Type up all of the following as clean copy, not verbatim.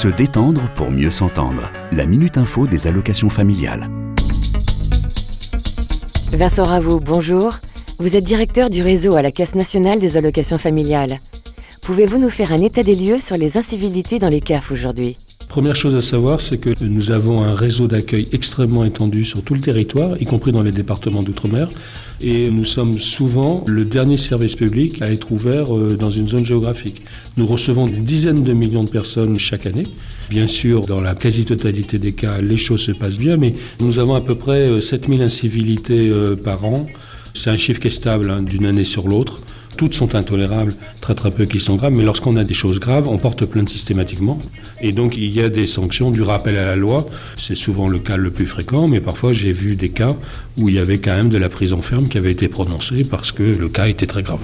Se détendre pour mieux s'entendre. La Minute Info des allocations familiales. Vincent Ravoux, bonjour. Vous êtes directeur du réseau à la Caisse nationale des allocations familiales. Pouvez-vous nous faire un état des lieux sur les incivilités dans les CAF aujourd'hui ? Première chose à savoir, c'est que nous avons un réseau d'accueil extrêmement étendu sur tout le territoire, y compris dans les départements d'outre-mer. Et nous sommes souvent le dernier service public à être ouvert dans une zone géographique. Nous recevons des dizaines de millions de personnes chaque année. Bien sûr, dans la quasi-totalité des cas, les choses se passent bien, mais nous avons à peu près 7000 incivilités par an. C'est un chiffre qui est stable d'une année sur l'autre. Toutes sont intolérables, très peu qui sont graves, mais lorsqu'on a des choses graves, on porte plainte systématiquement. Et donc il y a des sanctions, du rappel à la loi, c'est souvent le cas le plus fréquent, mais parfois j'ai vu des cas où il y avait quand même de la prison ferme qui avait été prononcée parce que le cas était très grave.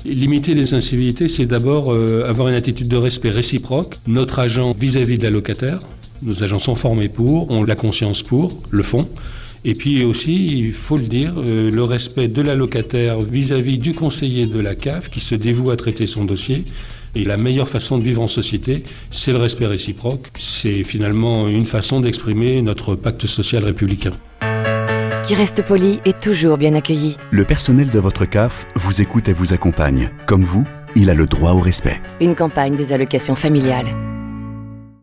Limiter les incivilités, c'est d'abord avoir une attitude de respect réciproque. Notre agent vis-à-vis de la locataire, nos agents sont formés pour, ont la conscience pour, le font. Et puis aussi, il faut le dire, le respect de la locataire vis-à-vis du conseiller de la CAF qui se dévoue à traiter son dossier. Et la meilleure façon de vivre en société, c'est le respect réciproque. C'est finalement une façon d'exprimer notre pacte social républicain. Qui reste poli et toujours bien accueilli. Le personnel de votre CAF vous écoute et vous accompagne. Comme vous, il a le droit au respect. Une campagne des allocations familiales.